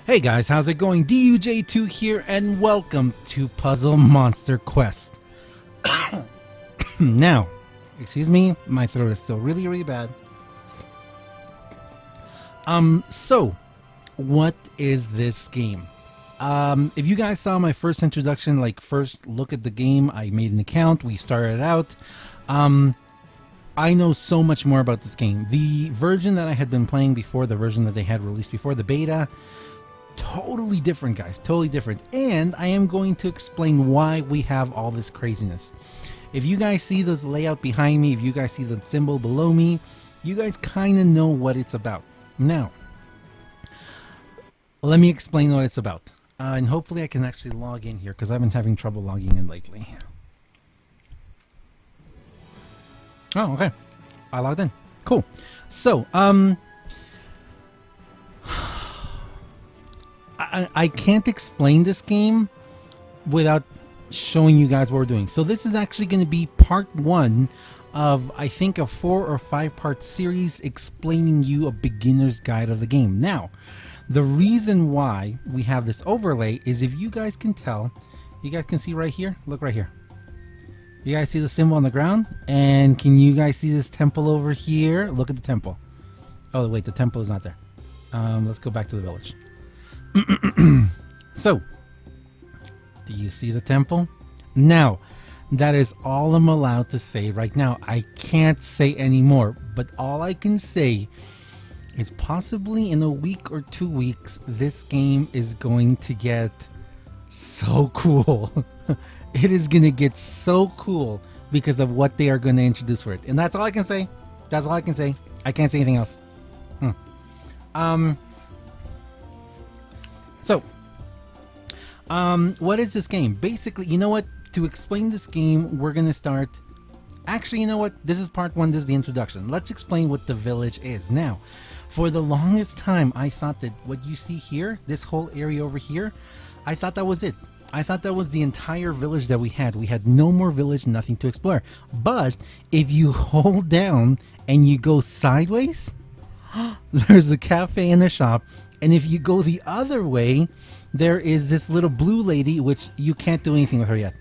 Hey guys, how's it going? DUJ2 here, and welcome to Puzzle Monster Quest. Now, excuse me, my throat is still really bad. So, what is this game? If you guys saw my first introduction, like first look at the game, I made an account, we started out. I know so much more about this game. The version that I had been playing before, the version that they had released before, the beta, totally different, guys, totally different. And I am going to explain why we have all this craziness. If you guys see this layout behind me, if you guys see the symbol below me, you guys kind of know what it's about. Now, let me explain what it's about. And hopefully I can actually log in here, because I've been having trouble logging in lately. Oh, okay. I logged in. Cool. So, I can't explain this game without showing you guys what we're doing. So this is actually going to be part one of, I think, a 4 or 5 part series explaining you a beginner's guide of the game. Now, the reason why we have this overlay is, if you guys can tell, you guys can see right here, look right here. You guys see the symbol on the ground? And can you guys see this temple over here? Look at the temple. Oh wait, the temple is not there. Let's go back to the village. So, do you see the temple? Now, that is all I'm allowed to say right now. I can't say any more, but all I can say is possibly in a week or 2 weeks, this game is going to get so cool. It is going to get so cool because of what they are going to introduce for it. And that's all I can say. That's all I can say. I can't say anything else. So, what is this game? Basically, you know what? To explain this game, we're going to start... Actually, you know what? This is part one. This is the introduction. Let's explain what the village is. Now, for the longest time, I thought that what you see here, this whole area over here, I thought that was it. I thought that was the entire village that we had. We had no more village, nothing to explore. But if you hold down and you go sideways, there's a cafe and a shop. And if you go the other way, there is this little blue lady, which you can't do anything with her yet.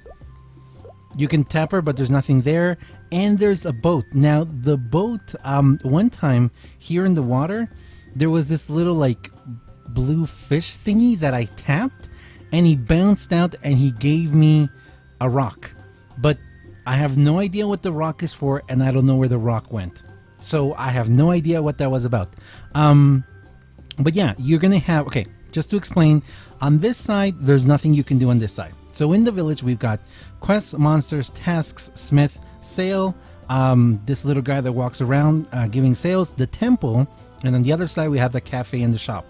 You can tap her, but there's nothing there. And there's a boat. Now, the boat, one time here in the water, there was this little like blue fish thingy that I tapped, and he bounced out and he gave me a rock. But I have no idea what the rock is for, and I don't know where the rock went. So I have no idea what that was about. But yeah, you're going to have... Okay, just to explain, on this side, there's nothing you can do on this side. So in the village, we've got quests, monsters, tasks, smith, sale, this little guy that walks around giving sales, the temple, and on the other side, we have the cafe and the shop.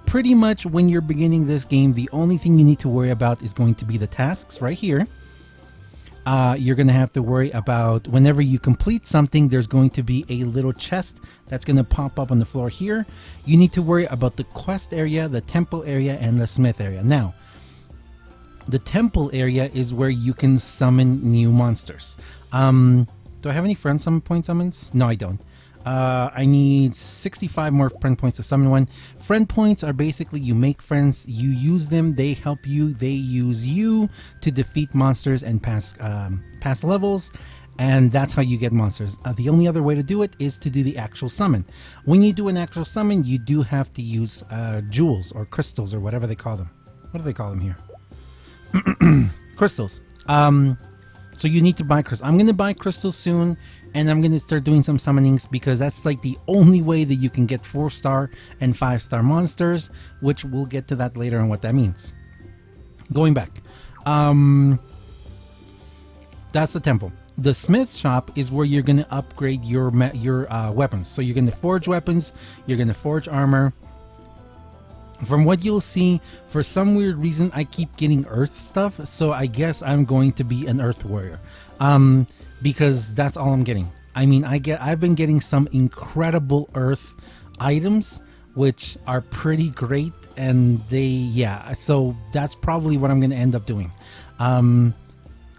Pretty much when you're beginning this game, the only thing you need to worry about is going to be the tasks right here. You're going to have to worry about whenever you complete something, there's going to be a little chest that's going to pop up on the floor here. You need to worry about the quest area, the temple area, and the smith area. Now, the temple area is where you can summon new monsters. Do I have any friend summon point summons? No, I don't. I need 65 more friend points to summon one. Friend points are basically, you make friends, you use them, they help you, they use you to defeat monsters and pass levels, and that's how you get monsters. The only other way to do it is to do the actual summon. When you do an actual summon, you do have to use jewels or crystals or whatever they call them. What do they call them here? Crystals. So you need to buy crystals. I'm going to buy crystals soon, and I'm going to start doing some summonings, because that's like the only way that you can get 4-star and 5-star monsters, which we'll get to that later and what that means. Going back. That's the temple. The smith shop is where you're going to upgrade your weapons. So you're going to forge weapons, you're going to forge armor. From what you'll see, for some weird reason, I keep getting earth stuff, so I guess I'm going to be an earth warrior. Because that's all I'm getting. I mean, I've been getting some incredible earth items, which are pretty great, and so that's probably what I'm going to end up doing. Can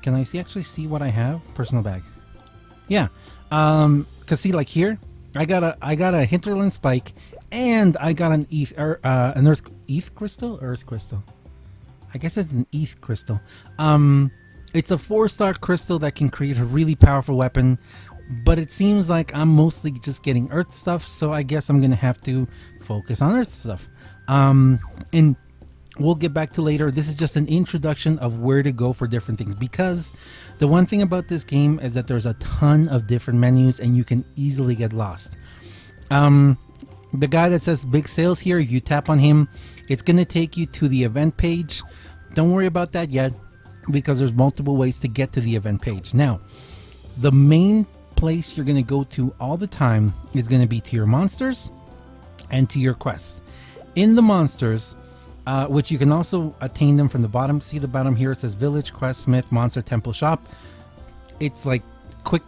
I actually see what I have? Personal bag. Yeah. Cause see, like here, I got a hinterland spike And I got an earth crystal. I guess it's an ETH crystal. It's a 4-star crystal that can create a really powerful weapon, but it seems like I'm mostly just getting earth stuff, so I guess I'm gonna have to focus on earth stuff. And we'll get back to later. This is just an introduction of where to go for different things, because the one thing about this game is that there's a ton of different menus and you can easily get lost. The guy that says big sales here, you tap on him, it's going to take you to the event page. Don't worry about that yet, because there's multiple ways to get to the event page. Now, the main place you're going to go to all the time is going to be to your monsters and to your quests. In the monsters, which you can also attain them from the bottom. See the bottom here, it says village, quest, smith, monster, temple, shop. It's like quick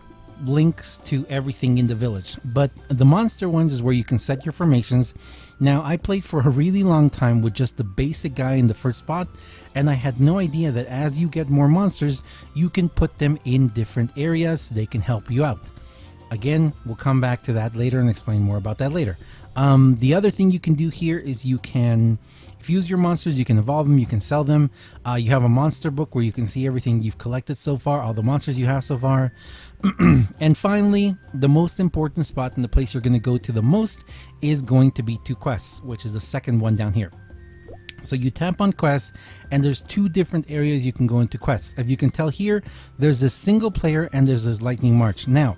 links to everything in the village, but the monster ones is where you can set your formations. Now, I played for a really long time with just the basic guy in the first spot, and I had no idea that as you get more monsters, you can put them in different areas. They can help you out. Again, we'll come back to that later and explain more about that later. The other thing you can do here is you can fuse your monsters, you can evolve them, you can sell them. You have a monster book where you can see everything you've collected so far, all the monsters you have so far. And finally, the most important spot and the place you're going to go to the most is going to be to quests, which is the second one down here. So you tap on quests, and there's 2 different areas you can go into quests. If you can tell here, there's this single player and there's this lightning march. Now,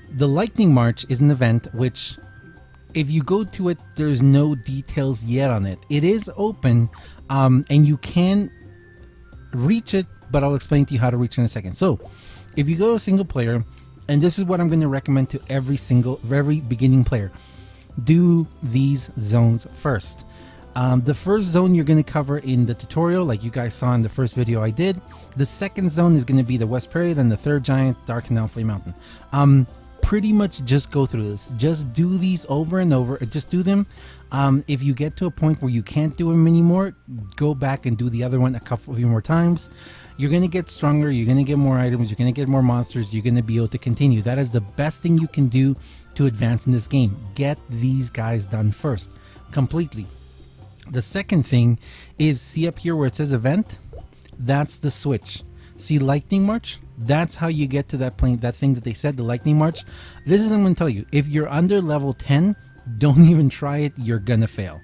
the lightning march is an event which, if you go to it, there's no details yet on it. It is open, and you can reach it, but I'll explain to you how to reach it in a second. So if you go to single player, and this is what I'm going to recommend to every beginning player, do these zones first. The first zone you're going to cover in the tutorial, like you guys saw in the first video I did. The second zone is going to be the West Prairie, then the third giant, Dark Canal, Flame Mountain. Pretty much just go through this. Just do these over and over. Just do them. If you get to a point where you can't do them anymore, go back and do the other one a few more times. You're going to get stronger. You're going to get more items. You're going to get more monsters. You're going to be able to continue. That is the best thing you can do to advance in this game. Get these guys done first, completely. The second thing is, see up here where it says event? That's the switch. See Lightning March? That's how you get to that plane, that thing that they said, the Lightning March. This is what I'm going to tell you. If you're under level 10, don't even try it. You're going to fail.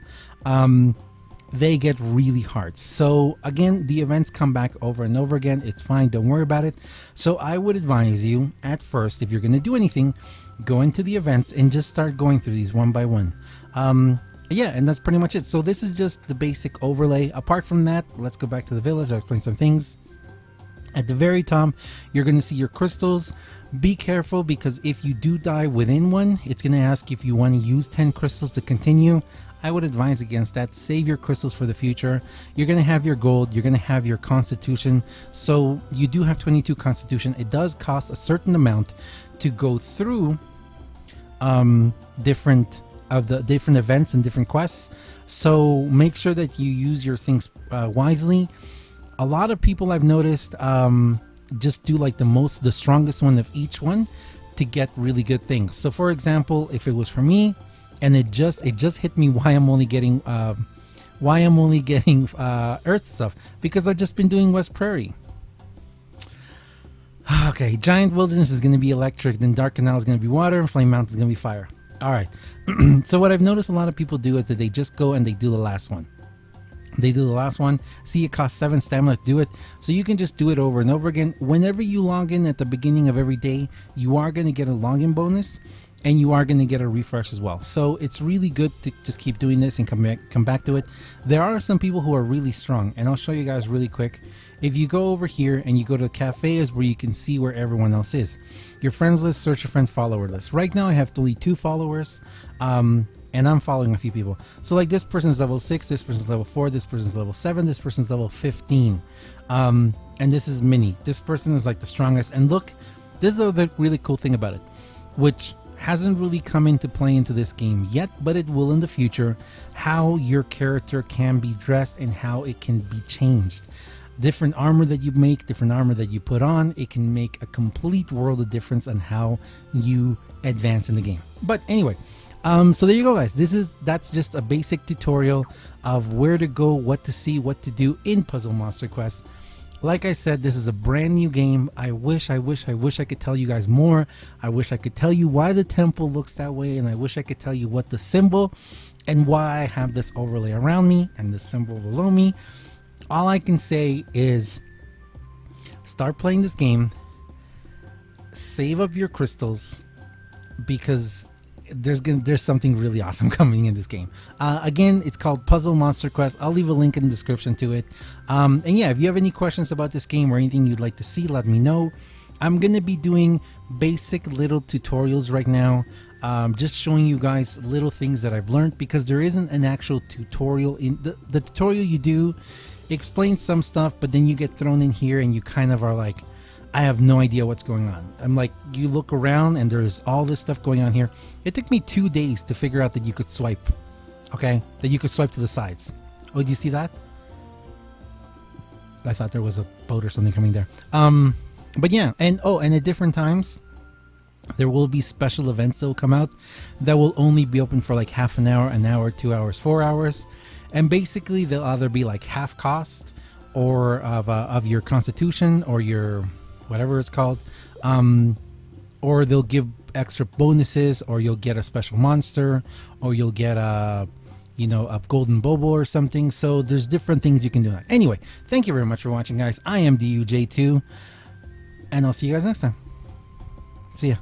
They get really hard. So again, the events come back over and over again. It's fine. Don't worry about it. So I would advise you at first, if you're going to do anything, go into the events and just start going through these one by one. Yeah, and that's pretty much it. So this is just the basic overlay. Apart from that, let's go back to the village. I'll explain some things. At the very top, you're going to see your crystals. Be careful, because if you do die within one, it's going to ask if you want to use 10 crystals to continue. I would advise against that. Save your crystals for the future. You're going to have your gold. You're going to have your constitution. So you do have 22 constitution. It does cost a certain amount to go through different events and different quests. So make sure that you use your things wisely. A lot of people I've noticed just do like the strongest one of each one to get really good things. So for example, if it was for me, and it just hit me why I'm only getting earth stuff, because I've just been doing West Prairie. Okay, Giant Wilderness is going to be electric, then Dark Canal is going to be water, and Flame Mountain is going to be fire. All right. So what I've noticed a lot of people do is that they just go and they do the last one. They do the last one. See, it costs 7 stamina to do it. So you can just do it over and over again. Whenever you log in at the beginning of every day, you are going to get a login bonus, and you are going to get a refresh as well. So it's really good to just keep doing this and come back to it. There are some people who are really strong, and I'll show you guys really quick. If you go over here and you go to cafes, where you can see where everyone else is. Your friends list, search a friend, follower list. Right now I have only 2 followers, and I'm following a few people. So like this person's level 6, this person's level 4, this person's level 7, this person's level 15. And this is Mini. This person is like the strongest. And look, this is the really cool thing about it, which hasn't really come into play into this game yet, but it will in the future, how your character can be dressed and how it can be changed. Different armor that you make, different armor that you put on, it can make a complete world of difference on how you advance in the game. But anyway, So there you go, guys. That's just a basic tutorial of where to go, what to see, what to do in Puzzle Monster Quest. Like I said, this is a brand new game. I wish I could tell you guys more. I wish I could tell you why the temple looks that way, and I wish I could tell you what the symbol and why I have this overlay around me and the symbol below me. All I can say is start playing this game, save up your crystals, because there's something really awesome coming in this game. Again, it's called Puzzle Monster Quest. I'll leave a link in the description to it. And yeah, if you have any questions about this game or anything you'd like to see, let me know. I'm gonna be doing basic little tutorials right now, just showing you guys little things that I've learned, because there isn't an actual tutorial. In the tutorial you do explains some stuff, but then you get thrown in here and you kind of are like, I have no idea what's going on. I'm like, you look around and there's all this stuff going on here. It took me 2 days to figure out that you could swipe. Okay, that you could swipe to the sides. Oh, do you see that? I thought there was a boat or something coming there. But yeah, and at different times there will be special events that will come out that will only be open for like half an hour, 2 hours, 4 hours, and basically they'll either be like half cost or of your constitution or your whatever it's called, or they'll give extra bonuses, or you'll get a special monster, or you'll get a golden bobo or something. So there's different things you can do. Anyway, thank you very much for watching, guys. I am DUJ2, and I'll see you guys next time. See ya.